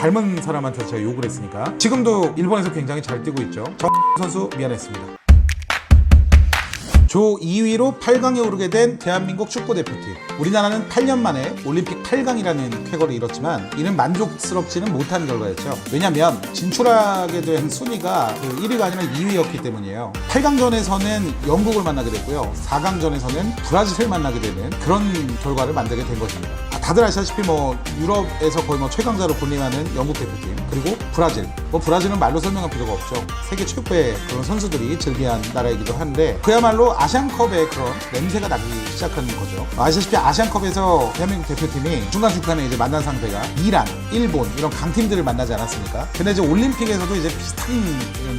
닮은 사람한테 제가 욕을 했으니까. 지금도 일본에서 굉장히 잘 뛰고 있죠. 선수 미안했습니다. 조 2위로 8강에 오르게 된 대한민국 축구대표팀. 우리나라는 8년 만에 올림픽 8강이라는 쾌거를 이뤘지만 이는 만족스럽지는 못한 결과였죠. 왜냐면 진출하게 된 순위가 1위가 아니라 2위였기 때문이에요. 8강전에서는 영국을 만나게 됐고요. 4강전에서는 브라질을 만나게 되는 그런 결과를 만들게 된 것입니다. 다들 아시다시피 유럽에서 거의 최강자로 군림하는 영국 대표팀, 그리고 브라질. 브라질은 말로 설명할 필요가 없죠. 세계 최고의 그런 선수들이 즐비한 나라이기도 한데 그야말로 아시안컵의 그런 냄새가 나기 시작하는 거죠. 아시다시피 아시안컵에서 대한민국 대표팀이 중간중간에 이제 만난 상대가 이란, 일본 이런 강팀들을 만나지 않았습니까? 근데 이제 올림픽에서도 이제 비슷한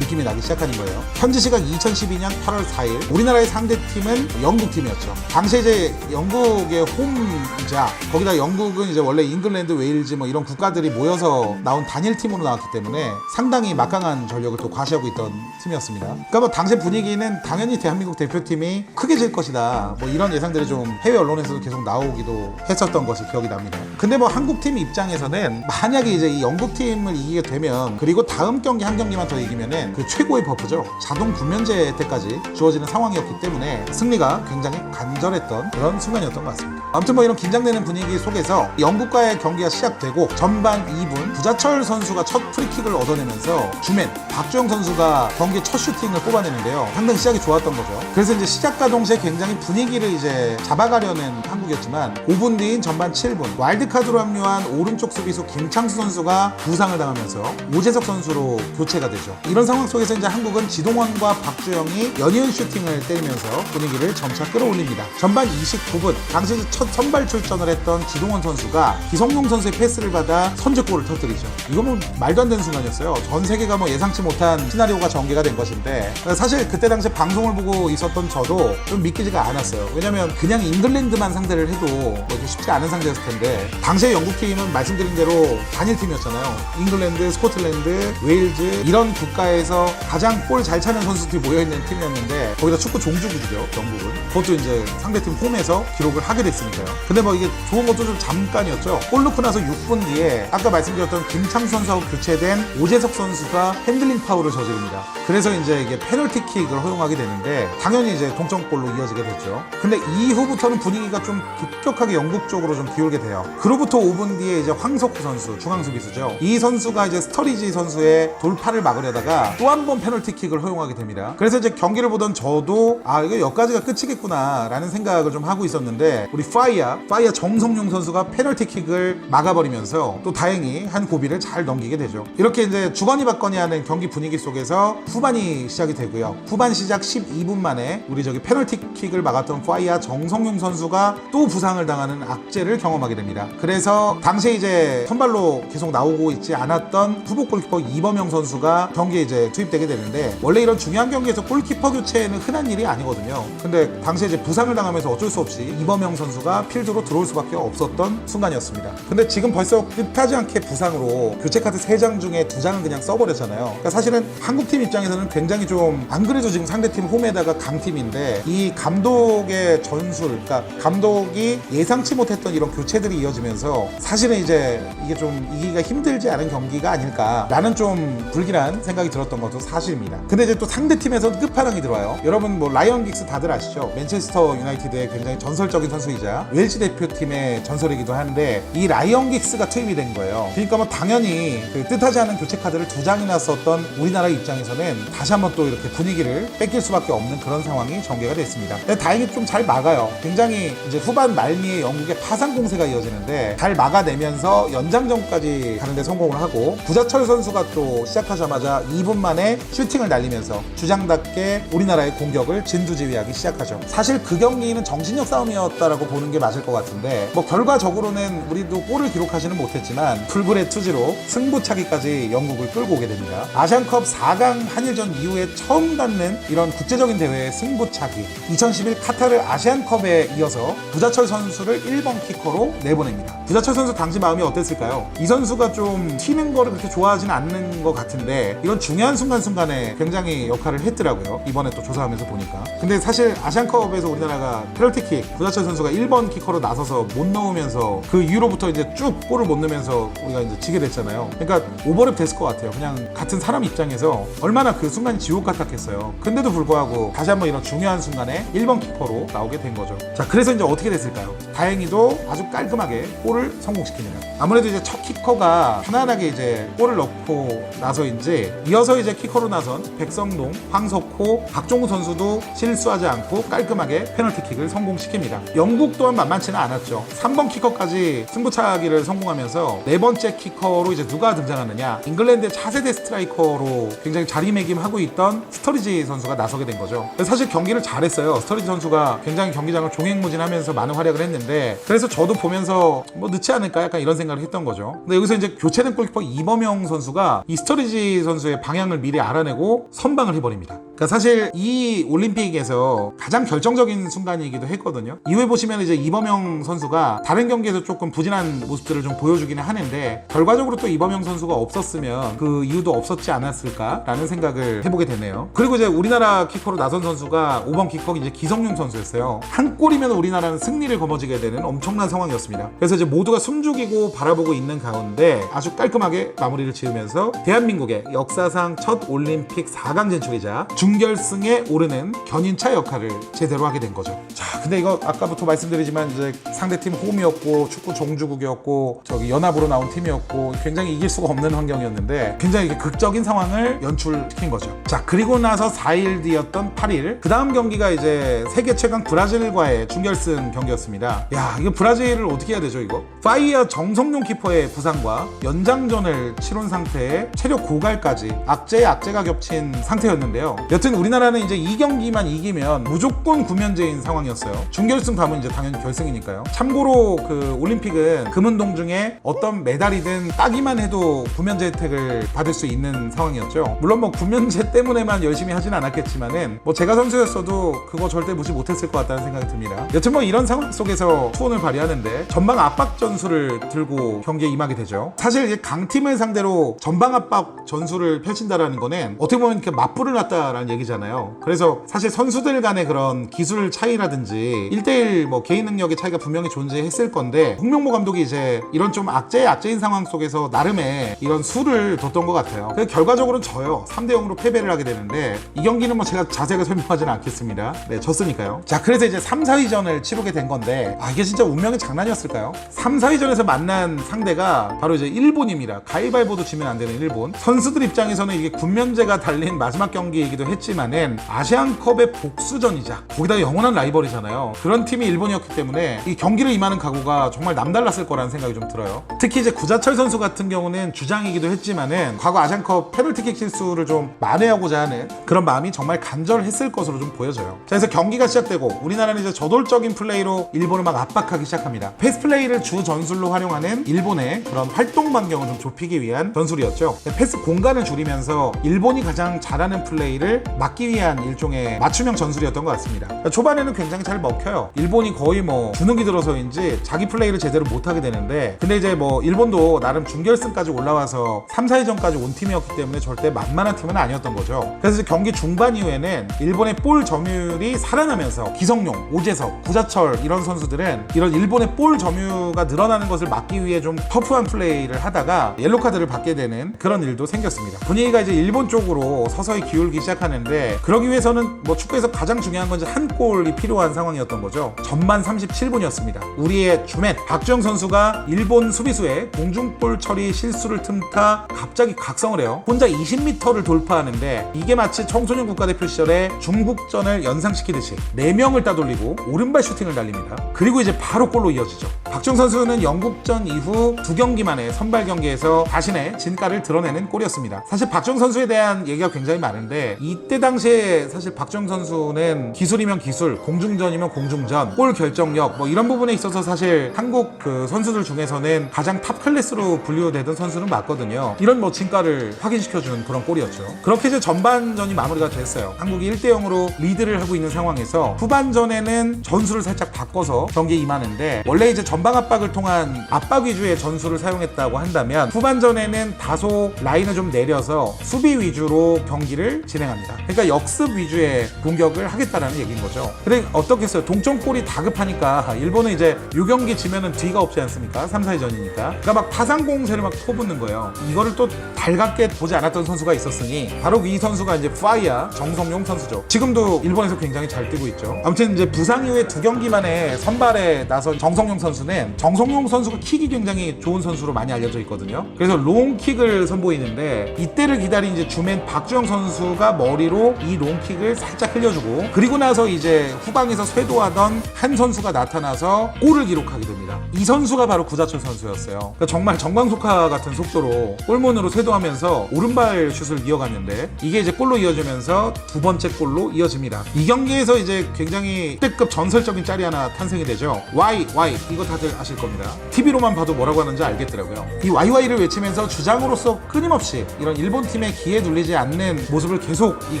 느낌이 나기 시작하는 거예요. 현지 시각 2012년 8월 4일 우리나라의 상대팀은 영국팀이었죠. 당시에 이제 영국의 홈이자 거기다 영국은 이제 원래 잉글랜드, 웨일즈 이런 국가들이 모여서 나온 단일팀으로 나왔기 때문에 상당히 막강한 전력을 또 과시하고 있던 팀이었습니다. 그러니까 당시 분위기는 당연히 대한민국 대표팀이 크게 질 것이다. 이런 예상들이 좀 해외 언론에서도 계속 나오기도 했었던 것이 기억이 납니다. 근데 한국팀 입장에서는 만약에 이제 이 영국팀을 이기게 되면 그리고 다음 경기 한 경기만 더 이기면은 그 최고의 버프죠. 자동 군면제 때까지 주어지는 상황이었기 때문에 승리가 굉장히 간절했던 그런 순간이었던 것 같습니다. 아무튼 이런 긴장되는 분위기 속에서 영국과의 경기가 시작되고 전반 2분 구자철 선수가 첫 프리킥을 얻어내면서 주맨 박주영 선수가 경기 첫 슈팅을 뽑아내는데요. 상당히 시작이 좋았던 거죠. 그래서 이제 시작과 동시에 굉장히 분위기를 이제 잡아가려는 한국이었지만 5분 뒤인 전반 7분 와일드카드로 합류한 오른쪽 수비수 김창수 선수가 부상을 당하면서 오재석 선수로 교체가 되죠. 이런 상황 속에서 이제 한국은 지동원과 박주영이 연이은 슈팅을 때리면서 분위기를 점차 끌어올립니다. 전반 29분 당시 첫 선발 출전을 했던 지동원 선수가 기성용 선수의 패스를 받아 선제골을 터뜨리죠. 이거 말도 안 되는 순간이었어요. 전 세계가 예상치 못한 시나리오가 전개가 된 것인데 사실 그때 당시 방송을 보고 있었던 저도 좀 믿기지가 않았어요. 왜냐면 그냥 잉글랜드만 상대를 해도 이렇게 쉽지 않은 상대였을 텐데 당시의 영국팀은 말씀드린 대로 단일팀이었잖아요. 잉글랜드, 스코틀랜드, 웨일즈 이런 국가에서 가장 골 잘 차는 선수들이 모여있는 팀이었는데 거기다 축구 종주국이죠. 영국은. 그것도 이제 상대팀 홈에서 기록을 하게 됐으니까요. 근데 이게 좋은 것도 좀 잠깐이었죠. 골 넣고 나서 6분 뒤에 아까 말씀드렸던 김창수 선수하고 교체된 오재석 선수가 핸들링 파울을 저지릅니다. 그래서 이제 이게 페널티킥을 허용하게 되는데 당연히 이제 동점골로 이어지게 됐죠. 근데 이후부터는 분위기가 좀 급격하게 영국 쪽으로 좀 기울게 돼요. 그로부터 5분 뒤에 이제 황석구 선수, 중앙수비수죠. 이 선수가 이제 스터리지 선수의 돌파를 막으려다가 또 한 번 페널티킥을 허용하게 됩니다. 그래서 이제 경기를 보던 저도 이거 여기까지가 끝이겠구나 라는 생각을 좀 하고 있었는데 우리 파이어 정성용 선수가 페널티킥을 막아버리면서 또 다행히 한 고비를 잘 넘기게 되죠. 이렇게 이제 주거니 받거니 하는 경기 분위기 속에서 후반이 시작이 되고요. 후반 시작 12분 만에 우리 페널티킥을 막았던 파이어 정성용 선수가 또 부상을 당하는 악재를 경험하게 됩니다. 그래서 당시에 이제 선발로 계속 나오고 있지 않았던 후보 골키퍼 이범영 선수가 경기에 이제 투입되게 되는데 원래 이런 중요한 경기에서 골키퍼 교체는 흔한 일이 아니거든요. 근데 당시에 이제 부상을 당하면서 어쩔 수 없이 이범영 선수가 필드로 들어올 수밖에 없었던 순간이었습니다. 근데 지금 벌써 뜻하지 않게 부상으로 교체 카드 3장 중에 2장은 그냥 써버렸잖아요. 그러니까 사실은 한국팀 입장에서는 굉장히 좀 안 그래도 지금 상대팀 홈에다가 강팀인데 이 감독의 전술, 그러니까 감독이 예상치 못했던 이런 교체들이 이어지면서 사실은 이제 이게 좀 이기기가 힘들지 않은 경기가 아닐까라는 좀 불길한 생각이 들었던 것도 사실입니다. 근데 이제 또 상대팀에서 끝판왕이 들어와요. 여러분 라이언 긱스 다들 아시죠? 맨체스터 유나이티드의 굉장히 전설적인 선수이자 웰시 대표팀의 전설이기도 한데 이 라이언 긱스가 투입이 된 거예요. 그러니까 당연히 뜻하지 않은 교체 카드를 2장이나 썼던 우리나라 입장에서는 다시 한번 또 이렇게 분위기를 뺏길 수밖에 없는 그런 상황이 전개가 됐습니다. 근데 다행히 좀 잘 막아요. 굉장히 이제 후반 말미에 영국의 파상 공세가 이어지는데 잘 막아내면서 연장전까지 가는데 성공을 하고 구자철 선수가 또 시작하자마자 2분 만에 슈팅을 날리면서 주장답게 우리나라의 공격을 진두지휘하기 시작하죠. 사실 그 경기는 정신력 싸움이었다라고 보는 게 맞을 것 같은데 결과적으로는 우리도 골을 기록하지는 못했지만 풀불의 투지로 승부차기까지 영국을 끌고 오게 됩니다. 아시안컵 4강 한일전 이후에 처음 갖는 이런 국제적인 대회의 승부차기, 2011 카타르 아시안컵에 이어서 부자철 선수를 1번 키커로 내보냅니다. 부자철 선수 당시 마음이 어땠을까요? 이 선수가 좀 튀는 거를 그렇게 좋아하지는 않는 것 같은데 이런 중요한 순간순간에 굉장히 역할을 했더라고요. 이번에 또 조사하면서 보니까. 근데 사실 아시안컵에서 우리나라가 페널티킥 부자철 선수가 1번 키커로 나서서 못 넣으면서 그 이후로부터 이제 쭉 골을 못 넣으면서 우리가 이제 지게 됐잖아요. 그러니까 오버랩 됐을 것 같아요. 그냥 같은 사람 입장에서 얼마나 그 순간이 지옥 같았겠어요. 근데도 불구하고 다시 한번 이런 중요한 순간에 1번 키퍼로 나오게 된 거죠. 자, 그래서 이제 어떻게 됐을까요? 다행히도 아주 깔끔하게 골을 성공시킵니다. 아무래도 이제 첫 키커가 편안하게 이제 골을 넣고 나서인지 이어서 이제 키커로 나선 백성동, 황석호, 박종우 선수도 실수하지 않고 깔끔하게 페널티킥을 성공시킵니다. 영국 또한 만만치는 않았죠. 3번 키커까지 승부차기를 성공하면서 네 번째 키커로 이제 누가 등장하느냐, 잉글랜드의 차세대 스트라이커로 굉장히 자리매김하고 있던 스터리지 선수가 나서게 된 거죠. 사실 경기를 잘했어요. 스터리지 선수가 굉장히 경기장을 종횡무진하면서 많은 활약을 했는데, 그래서 저도 보면서 뭐 늦지 않을까 약간 이런 생각을 했던 거죠. 근데 여기서 이제 교체된 골키퍼 이범영 선수가 이 스터리지 선수의 방향을 미리 알아내고 선방을 해버립니다. 그러니까 사실 이 올림픽에서 가장 결정적인 순간이기도 했거든요. 이후에 보시면 이제 이범영 선수가 다른 경기에서 조금 부진한 모습들을 좀 보여주기는 하는데, 결과적으로 또 이범영 선수가 없었으면 그 이유도 없었지 않았을까라는 생각을 해보게 되네요. 그리고 이제 우리나라 키커로 나선 선수가 5번 키커 이제 기성용 선수였어요. 한 골이면 우리나라는 승리를 거머쥐게 되는 엄청난 상황이었습니다. 그래서 이제 모두가 숨죽이고 바라보고 있는 가운데 아주 깔끔하게 마무리를 지으면서 대한민국의 역사상 첫 올림픽 4강 진출이자 준결승에 오르는 견인차 역할을 제대로 하게 된 거죠. 자, 근데 이거 아까부터 말씀드리지만 이제 상대팀 홈이었고 축구 종주국이었고 저기 연합으로 나온 팀이었고 굉장히 이길 수가 없는 환경이었는데 굉장히 극적인 상황을 연출시킨 거죠. 자, 그리고 나서 4일 뒤였던 8일, 그 다음 경기가 이제 세계 최강 브라질과의 준결승 경기였습니다. 야, 이거 브라질을 어떻게 해야 되죠 이거? 파이어 정성용 키퍼의 부상과 연장전을 치른 상태에 체력 고갈까지 악재에 악재가 겹친 상태였는데요. 여튼 우리나라는 이제 이 경기만 이기면 무조건 9면제인 상황이었어요. 준결승 가면 이제 당연히 결승이니까요. 참고로 그 올림픽은 금은동 중에 어떤 메달이든 따기만 해도 9면제 혜택을 받을 수 있는 상황이었죠. 물론 뭐 9면제 때문에만 열심히 하진 않았겠지만은 뭐 제가 선수였어도 그거 절대 무시 못했을 것 같다는 생각이 듭니다. 여튼 뭐 이런 상황 속에서 투혼을 발휘하는데 전방 압박 전술을 들고 경기에 임하게 되죠. 사실 이제 강팀을 상대로 전방 압박 전술을 펼친다라는 거는 어떻게 보면 이렇게 맞불을 놨다라는 얘기잖아요. 그래서 사실 선수들 간의 그런 기술 차이라든지 1대1 뭐 개인 능력의 차이가 분명히 존재했을 건데, 홍명보 감독이 이제 이런 좀 악재인 상황 속에서 나름의 이런 수를 뒀던 것 같아요. 그래서 결과적으로는 져요. 3대0으로 패배를 하게 되는데, 이 경기는 뭐 제가 자세하게 설명하지는 않겠습니다. 네, 졌으니까요. 자, 그래서 이제 3, 4위전을 치르게 된 건데, 이게 진짜 운명의 장난이었을까요? 3, 4위전에서 만난 상대가 바로 이제 일본입니다. 가위바위보도 지면 안 되는 일본. 선수들 입장에서는 이게 군면제가 달린 마지막 경기이기도 했지만은 아시안컵의 복수전이자 거기다 영원한 라이벌이잖아요. 그런 팀이 일본이었기 때문에 이 경기를 임하는 각오가 정말 남달랐을 거라는 생각이 좀 들어요. 특히 이제 구자철 선수 같은 경우는 주장이기도 했지만은 과거 아시안컵 페널티킥 실수를 좀 만회하고자 하는 그런 마음이 정말 간절했을 것으로 좀 보여져요. 자, 그래서 경기가 시작되고 우리나라는 이제 저돌적인 플레이로 일본을 막 압박하기 시작합니다. 패스 플레이를 주 전술로 활용하는 일본의 그런 활동 반경을 좀 좁히기 위한 전술이었죠. 패스 공간을 줄이면서 일본이 가장 잘하는 플레이를 막기 위한 일종의 맞춤형 전술이었던 것 같습니다. 초반에는 굉장히 잘 먹혀요. 일본이 거의 뭐 주눅이 들어서인지 자기 플레이를 제대로 못하게 되는데, 근데 이제 뭐 일본도 나름 준결승까지 올라와서 3, 4위전까지 온 팀이었기 때문에 절대 만만한 팀은 아니었던 거죠. 그래서 경기 중반 이후에는 일본의 볼 점유율이 살아나면서 기성용, 오재석, 구자철 이런 선수들은 이런 일본의 볼 점유가 늘어나는 것을 막기 위해 좀 터프한 플레이를 하다가 옐로 카드를 받게 되는 그런 일도 생겼습니다. 분위기가 이제 일본 쪽으로 서서히 기울기 시작하는데, 그러기 위해서는 뭐 축구에서 가장 중요한 건 이제 한 골이 필요한 상황이었던 거죠. 전반 37분이었습니다. 우리의 주맨 박주영 선수가 일본 수비수의 공중볼 처리 실수를 틈타 갑자기 각성을 해요. 혼자 20m를 돌파하는데 이게 마치 청소년 국가대표 시절에 중국전을 연상시키듯이 4명을 따돌리고 오른발 슈팅을 날립니다. 그리고 이제 바로 골로 이어지죠. 박주영 선수는 영국전 이후 2경기 만에 선발 경기에서 자신의 진가를 드러내는 골이었습니다. 사실 박주영 선수에 대한 얘기가 굉장히 많은데, 이때 당시에 사실 박주영 선수는 기술이면 기술, 공중전이면 공중전, 골 결정력 뭐 이런 부분에 있어서 사실 한국 그 선수들 중에서는 가장 탑 클래스로 분류되던 선수는 맞거든요. 하면서 이런 뭐 진가를 확인시켜주는 그런 골이었죠. 그렇게 이제 전반전이 마무리가 됐어요. 한국이 1대0으로 리드를 하고 있는 상황에서 후반전에는 전술을 살짝 바꿔서 경기에 임하는데, 원래 이제 전방 압박을 통한 압박 위주의 전술을 사용했다고 한다면 후반전에는 다소 라인을 좀 내려서 수비 위주로 경기를 진행합니다. 그러니까 역습 위주의 공격을 하겠다라는 얘기인 거죠. 근데 어떻겠어요? 동점골이 다급하니까 일본은 이제 6경기 지면은 뒤가 없지 않습니까? 3, 4위전이니까. 그러니까 막 파상공세를 막 퍼붓는 거예요. 이거를 또 달갑게 보지 않았던 선수가 있었으니 바로 이 선수가 이제 파이야 정성용 선수죠. 지금도 일본에서 굉장히 잘 뛰고 있죠. 아무튼 이제 부상 이후에 2경기 만에 선발에 나선 정성용 선수는, 정성용 선수가 킥이 굉장히 좋은 선수로 많이 알려져 있거든요. 그래서 롱킥을 선보이는데 이때를 기다린 이제 주맨 박주영 선수가 머리로 이 롱킥을 살짝 흘려주고, 그리고 나서 이제 후방에서 쇄도하던 한 선수가 나타나서 골을 기록하게 됩니다. 이 선수가 바로 구자철 선수였어요. 그러니까 정말 정광석화 같은 속도로 골문으로 쇄도하면서 오른발 슛을 이어갔는데 이게 이제 골로 이어지면서 두 번째 골로 이어집니다. 이 경기에서 이제 굉장히 특급 전설적인 짤이 하나 탄생이 되죠. Y 이거 다들 아실 겁니다. TV로만 봐도 뭐라고 하는지 알겠더라고요. 이 YY를 외치면서 주장으로서 끊임없이 이런 일본 팀의 기에 눌리지 않는 모습을 계속 이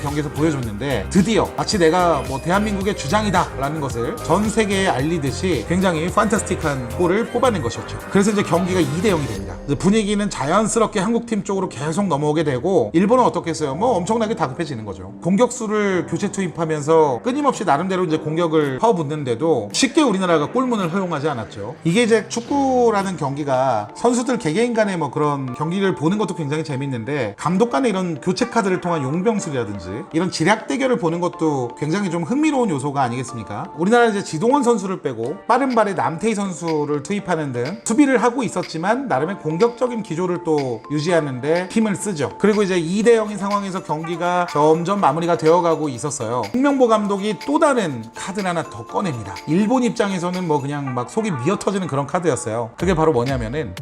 경기에서 보여줬는데, 드디어 마치 내가 뭐 대한민국의 주장이다 라는 것을 전 세계에 알리듯이 굉장히 판타스틱한 골을 뽑아낸 것이었죠. 그래서 이제 경기가 2대0이 됩니다. 분위기는 자연스럽게 한국팀 쪽으로 계속 넘어오게 되고, 일본은 어떻겠어요? 뭐 엄청나게 다급해지는 거죠. 공격수를 교체 투입하면서 끊임없이 나름대로 이제 공격을 퍼붓는데도 쉽게 우리나라가 골문을 허용하지 않았죠. 이게 이제 축구라는 경기가 선수들 개개인 간의 뭐 그런 경기를 보는 것도 굉장히 재밌는데, 감독 간의 이런 교체 카드를 통한 용병술이라든지 이런 지략 대결을 보는 것도 굉장히 좀 흥미로운 요소가 아니겠습니까? 우리나라는 이제 지동원 선수를 빼고 빠른 발의 남태희 선수를 투입하는 등 수비를 하고 있었지만 나름의 공격적인 기조를 또 유지하는데 힘을 쓰죠. 그리고 이제 2대0인 상황에서 경기가 점점 마무리가 되어가고 있었어요. 홍명보 감독이 또 다른 카드를 하나 더 꺼냅니다. 일본 입장에서는 뭐 그냥 막 속이 미어터지는 그런 카드였어요. 그게 바로 뭐냐면은